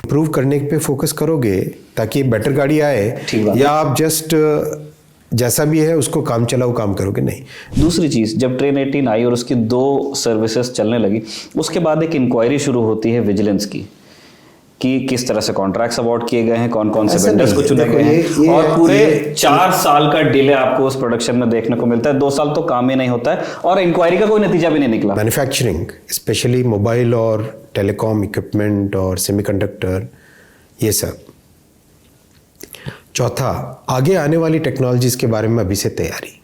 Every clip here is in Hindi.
इम्प्रूव करने पे फोकस करोगे ताकि बेटर गाड़ी आए, या आप जस्ट जैसा भी है उसको काम चलाओ काम करोगे? नहीं। दूसरी चीज़, जब ट्रेन 18 आई और उसकी 2 सर्विसेज चलने लगी, उसके बाद एक इंक्वायरी शुरू होती है विजिलेंस की कि किस तरह से कॉन्ट्रैक्ट्स अवार्ड किए गए हैं, कौन कौन से वेंडर्स को चुने गए हैं, और पूरे 4 साल का डिले आपको उस प्रोडक्शन में देखने को मिलता है। 2 साल तो काम ही नहीं होता है और इंक्वायरी का कोई नतीजा भी नहीं निकला। मैन्युफैक्चरिंग, स्पेशली मोबाइल और टेलीकॉम इक्विपमेंट और सेमीकंडक्टर, ये सब। चौथा, आगे आने वाली टेक्नोलॉजीज के बारे में अभी से तैयारी।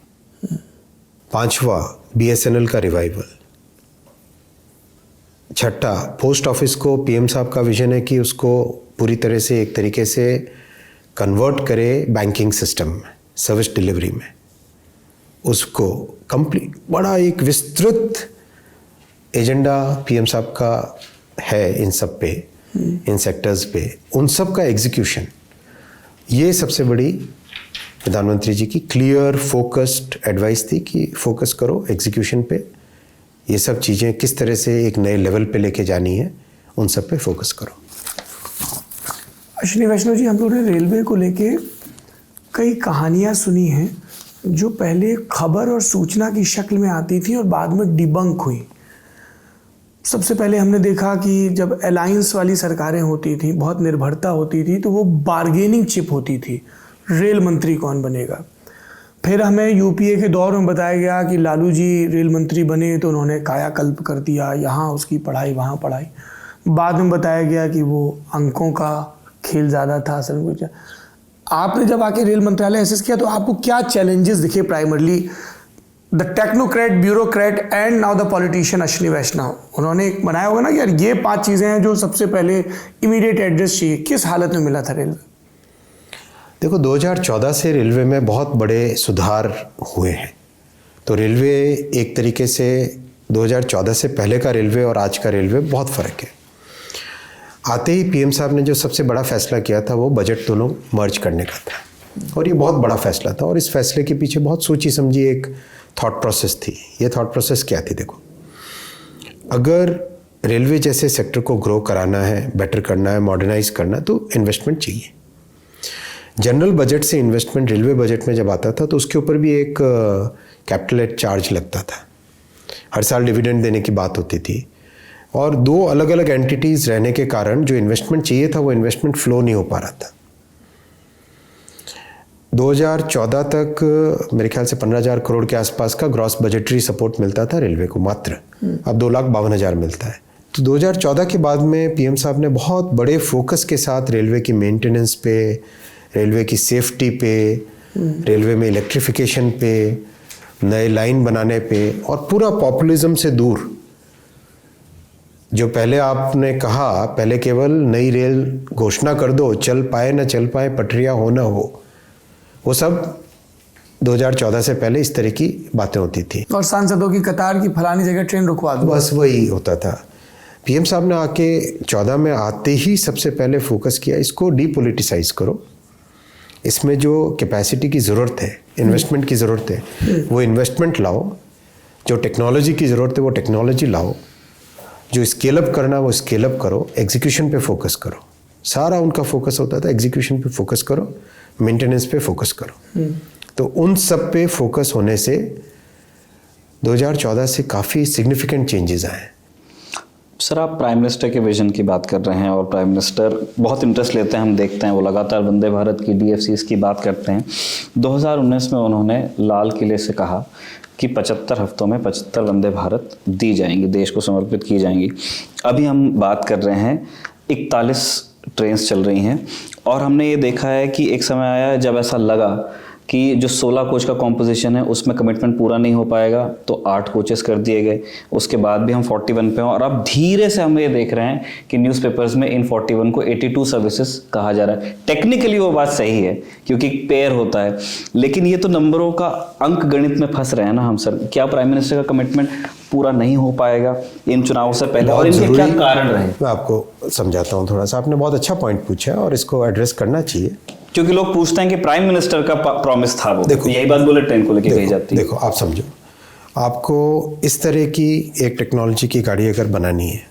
5वां, BSNL का रिवाइवल। 6ठा, पोस्ट ऑफिस को पीएम साहब का विजन है कि उसको पूरी तरह से एक तरीके से कन्वर्ट करे बैंकिंग सिस्टम में, सर्विस डिलीवरी में, उसको कंप्लीट। बड़ा एक विस्तृत एजेंडा पीएम साहब का है इन सब पे, इन सेक्टर्स पे, उन सब का एग्जीक्यूशन। ये सबसे बड़ी प्रधानमंत्री जी की क्लियर फोकस्ड एडवाइस थी कि फोकस करो एग्जीक्यूशन पे। ये सब चीज़ें किस तरह से एक नए लेवल पे लेके जानी है, उन सब पे फोकस करो। अश्विनी वैष्णव जी, हम लोगों ने रेलवे को लेके कई कहानियां सुनी हैं जो पहले खबर और सूचना की शक्ल में आती थी और बाद में डिबंक हुई। सबसे पहले हमने देखा कि जब अलायंस वाली सरकारें होती थी, बहुत निर्भरता होती थी, तो वो बार्गेनिंग चिप होती थी, रेल मंत्री कौन बनेगा। फिर हमें यूपीए के दौर में बताया गया कि लालू जी रेल मंत्री बने तो उन्होंने कायाकल्प कर दिया, यहाँ उसकी पढ़ाई वहाँ पढ़ाई। बाद में बताया गया कि वो अंकों का खेल ज़्यादा था, असल में कुछ। आपने जब आके रेल मंत्रालय एसेस किया तो आपको क्या चैलेंजेस दिखे primarily? The technocrat, bureaucrat and now the politician Ashwini Vaishnaw, उन्होंने एक बनाया होगा ना कि यार ये 5 चीज़ें हैं जो सबसे पहले इमीडिएट एड्रेस चाहिए। किस हालत में मिला था रेलवे? देखो, 2014 से रेलवे में बहुत बड़े सुधार हुए हैं। तो रेलवे एक तरीके से 2014 से पहले का रेलवे और आज का रेलवे बहुत फ़र्क है। आते ही पीएम साहब ने जो सबसे बड़ा फैसला किया था वो बजट दोनों मर्ज करने का था, और ये बहुत बड़ा फैसला था। और इस फैसले के पीछे बहुत सोची समझी एक थॉट प्रोसेस थी। ये थॉट प्रोसेस क्या थी? देखो, अगर रेलवे जैसे सेक्टर को ग्रो कराना है, बेटर करना है, मॉडर्नाइज करना, तो इन्वेस्टमेंट चाहिए। जनरल बजट से इन्वेस्टमेंट रेलवे बजट में जब आता था तो उसके ऊपर भी एक कैपिटल चार्ज लगता था। हर साल डिविडेंड देने की बात होती थी, और 2 अलग अलग एंटिटीज़ रहने के कारण जो इन्वेस्टमेंट चाहिए था वो इन्वेस्टमेंट फ्लो नहीं हो पा रहा था। 2014 तक मेरे ख्याल से 15,000 करोड़ के आसपास का ग्रॉस बजटरी सपोर्ट मिलता था रेलवे को मात्र। अब 2,52,000 मिलता है। तो 2014 के बाद में पीएम साहब ने बहुत बड़े फोकस के साथ रेलवे की मेंटेनेंस पे, रेलवे की सेफ्टी पे, रेलवे में इलेक्ट्रिफिकेशन पे, नए लाइन बनाने पे, और पूरा पॉपुलिज्म से दूर। जो पहले आपने कहा, पहले केवल नई रेल घोषणा कर दो, चल पाए ना चल पाए, पटरियाँ हो ना हो, वो सब 2014 से पहले इस तरह की बातें होती थी। और सांसदों की कतार की फलानी जगह ट्रेन रुकवा दो, बस वही होता था। पीएम साहब ने आके 14 में आते ही सबसे पहले फोकस किया, इसको डीपोलिटिसाइज करो। इसमें जो कैपेसिटी की ज़रूरत है, इन्वेस्टमेंट की ज़रूरत है, वो इन्वेस्टमेंट लाओ। जो टेक्नोलॉजी की ज़रूरत है वो टेक्नोलॉजी लाओ। जो स्केल अप करना वो स्केल अप करो। एग्जीक्यूशन पे फोकस करो। सारा उनका फोकस होता था, एग्जीक्यूशन पे फोकस करो, मेंटेनेंस पे फोकस करो। तो उन सब पे फोकस होने से 2014 से काफ़ी सिग्निफिकेंट चेंजेस आए। सर, आप प्राइम मिनिस्टर के विजन की बात कर रहे हैं और प्राइम मिनिस्टर बहुत इंटरेस्ट लेते हैं, हम देखते हैं वो लगातार वंदे भारत की, DFCs की बात करते हैं। 2019 में उन्होंने लाल किले से कहा कि 75 हफ्तों में 75 वंदे भारत दी जाएंगी, देश को समर्पित की जाएंगी। अभी हम बात कर रहे हैं 41 ट्रेन्स चल रही हैं, और हमने ये देखा है कि एक समय आया जब ऐसा लगा कि जो 16 कोच का कॉम्पोजिशन है उसमें कमिटमेंट पूरा नहीं हो पाएगा, तो 8 कोचेस कर दिए गए। उसके बाद भी हम 41 पे हैं, और अब धीरे से हम ये देख रहे हैं कि न्यूज़पेपर्स में इन 41 को 82 सर्विसेज कहा जा रहा है। टेक्निकली वो बात सही है क्योंकि पेयर होता है, लेकिन ये तो नंबरों का अंक गणित में फंस रहे हैं ना हम सर। क्या प्राइम मिनिस्टर का कमिटमेंट पूरा नहीं हो पाएगा इन चुनावों से पहले, और इनके क्या कारण रहे? मैं आपको समझाता हूँ थोड़ा सा। आपने बहुत अच्छा पॉइंट पूछा है और इसको एड्रेस करना चाहिए, क्योंकि लोग पूछते हैं कि प्राइम मिनिस्टर का प्रॉमिस था वो। देखो, यही बात बुलेट ट्रेन को लेके कही जाती है। देखो, आप समझो, आपको इस तरह की एक टेक्नोलॉजी की गाड़ी अगर बनानी है,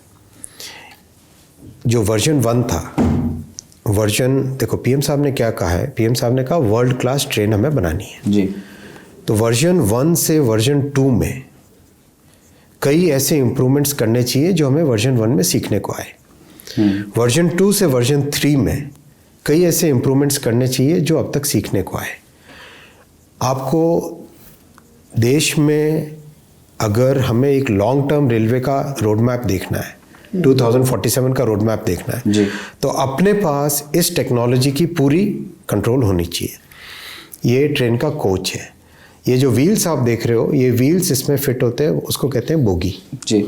जो वर्जन 1 था, वर्जन देखो पीएम साहब ने क्या कहा है, पीएम साहब ने कहा वर्ल्ड क्लास ट्रेन हमें बनानी है जी। तो वर्जन 1 से वर्जन 2 में कई ऐसे इम्प्रूवमेंट्स करने चाहिए जो हमें वर्जन 1 में सीखने को आए। वर्जन 2 से वर्जन 3 में कई ऐसे इम्प्रूवमेंट्स करने चाहिए जो अब तक सीखने को आए। आपको देश में अगर हमें एक लॉन्ग टर्म रेलवे का रोड मैप देखना है, 2047 का रोड मैप देखना है जी। तो अपने पास इस टेक्नोलॉजी की पूरी कंट्रोल होनी चाहिए। ये ट्रेन का कोच है, ये जो व्हील्स आप देख रहे हो, ये व्हील्स इसमें फिट होते हैं, उसको कहते हैं बोगी जी।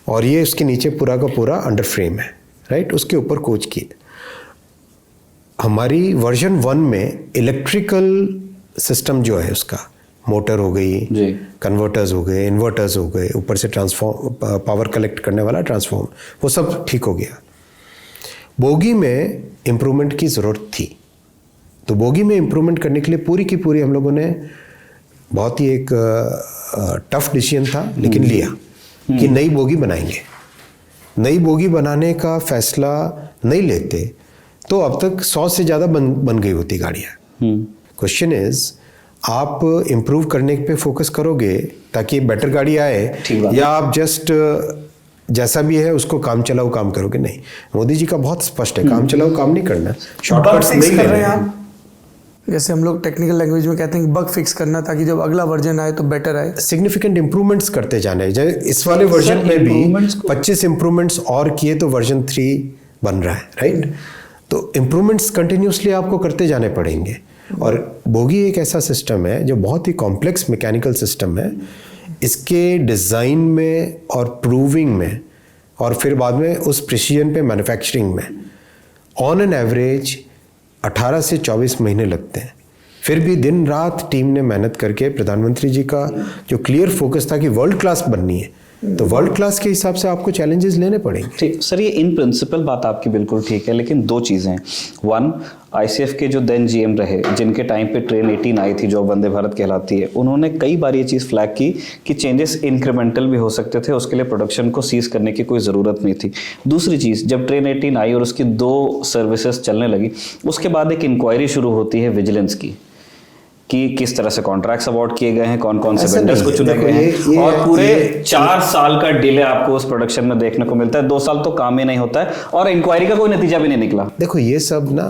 और ये उसके नीचे पूरा का पूरा अंडर फ्रेम है, राइट, उसके ऊपर कोच की। हमारी वर्जन 1 में इलेक्ट्रिकल सिस्टम जो है उसका, मोटर हो गई जी। कन्वर्टर्स हो गए, इन्वर्टर्स हो गए, ऊपर से ट्रांसफॉर्म पावर कलेक्ट करने वाला ट्रांसफॉर्म, वो सब ठीक हो गया। बोगी में इम्प्रूवमेंट की ज़रूरत थी, तो बोगी में इम्प्रूवमेंट करने के लिए पूरी की पूरी हम लोगों ने बहुत ही एक टफ डिसीजन था लेकिन लिया कि नई बोगी बनाएंगे। नई बोगी बनाने का फैसला नहीं लेते तो अब तक 100 से ज़्यादा बन गई होती गाड़ियाँ। क्वेश्चन इज आप इम्प्रूव करने पे फोकस करोगे ताकि बेटर गाड़ी आए, या आप जस्ट जैसा भी है उसको काम चलाओ काम करोगे? नहीं, मोदी जी का बहुत स्पष्ट है, काम चलाओ काम नहीं करना, शॉर्टकट्स नहीं कर रहे हैं लेने। आप, जैसे हम लोग टेक्निकल लैंग्वेज में कहते हैं बग फिक्स करना, ताकि जब अगला वर्जन आए तो बेटर आए। सिग्निफिकेंट इंप्रूवमेंट्स करते जाने, इस वाले वर्जन में भी 25 इंप्रूवमेंट्स और किए तो वर्जन 3 बन रहा है, राइट? तो इंप्रूवमेंट्स कंटिन्यूसली आपको करते जाने पड़ेंगे। और बोगी एक ऐसा सिस्टम है जो बहुत ही कॉम्प्लेक्स मैकेनिकल सिस्टम है, इसके डिज़ाइन में और प्रूविंग में और फिर बाद में उस प्रिसीजन पे मैन्युफैक्चरिंग में ऑन एन एवरेज 18 से 24 महीने लगते हैं। फिर भी दिन रात टीम ने मेहनत करके, प्रधानमंत्री जी का जो क्लियर फोकस था कि वर्ल्ड क्लास बननी है, तो वर्ल्ड क्लास के हिसाब से आपको चैलेंजेस लेने पड़ेंगे। ठीक सर, ये इन प्रिंसिपल बात आपकी बिल्कुल ठीक है, लेकिन दो चीज़ें हैं। वन, आईसीएफ के जो देन जीएम रहे, जिनके टाइम पे ट्रेन 18 आई थी जो वंदे भारत कहलाती है, उन्होंने कई बार ये चीज़ फ्लैग की कि चेंजेस इंक्रीमेंटल भी हो सकते थे, उसके लिए प्रोडक्शन को सीज करने की कोई ज़रूरत नहीं थी। दूसरी चीज़, जब ट्रेन 18 आई और उसकी 2 सर्विसेज चलने लगी, उसके बाद एक इंक्वायरी शुरू होती है विजिलेंस की कि किस तरह से कॉन्ट्रैक्ट्स अवार्ड किए गए हैं, कौन कौन से वेंडर्स को चुने गए हैं, और पूरे 4 साल का डिले आपको उस प्रोडक्शन में देखने को मिलता है। 2 साल तो काम ही नहीं होता है और इंक्वायरी का कोई नतीजा भी नहीं निकला। देखो ये सब ना,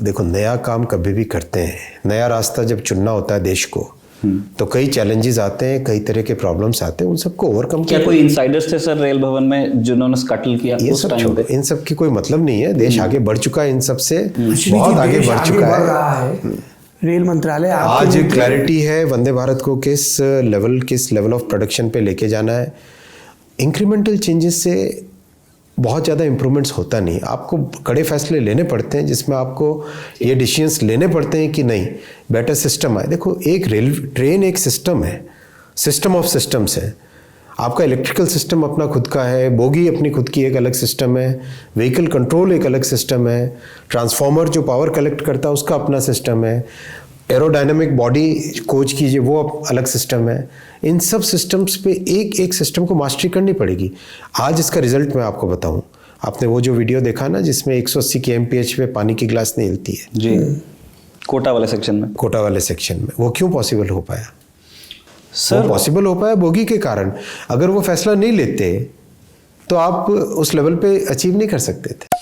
देखो नया काम कभी भी करते हैं, नया रास्ता जब चुनना होता है देश को, तो कई चैलेंजेस आते हैं, कई तरह के प्रॉब्लम्स आते हैं, उन सबको ओवरकम। क्या कोई इनसाइडर्स थे सर रेल भवन में जिन्होंने स्कटल किया ये उस सब टाइम पे? इन सब की कोई मतलब नहीं है, देश आगे बढ़ चुका है, इन सब से बहुत आगे बढ़ चुका है। रेल मंत्रालय आज क्लैरिटी है वंदे भारत को किस लेवल ऑफ प्रोडक्शन पे लेके जाना है। इंक्रीमेंटल चेंजेस से बहुत ज़्यादा इम्प्रूवमेंट्स होता नहीं, आपको कड़े फैसले लेने पड़ते हैं जिसमें आपको ये डिसीजंस लेने पड़ते हैं कि नहीं बेटर सिस्टम आए। देखो एक ट्रेन एक सिस्टम है, सिस्टम ऑफ सिस्टम्स है। आपका इलेक्ट्रिकल सिस्टम अपना खुद का है, बोगी अपनी खुद की एक अलग सिस्टम है, व्हीकल कंट्रोल एक अलग सिस्टम है, ट्रांसफॉर्मर जो पावर कलेक्ट करता है उसका अपना सिस्टम है, एरोडायनामिक बॉडी कोच कीजिए वो अलग सिस्टम है। इन सब सिस्टम्स पे एक एक सिस्टम को मास्टरी करनी पड़ेगी। आज इसका रिजल्ट मैं आपको बताऊं, आपने वो जो वीडियो देखा ना जिसमें 180 kmph पे पानी की गिलास नहीं हिलती है जी, कोटा वाले सेक्शन में, कोटा वाले सेक्शन में, वो क्यों पॉसिबल हो पाया? सर वो पॉसिबल हो पाया बोगी के कारण। अगर वो फैसला नहीं लेते तो आप उस लेवल पे अचीव नहीं कर सकते थे।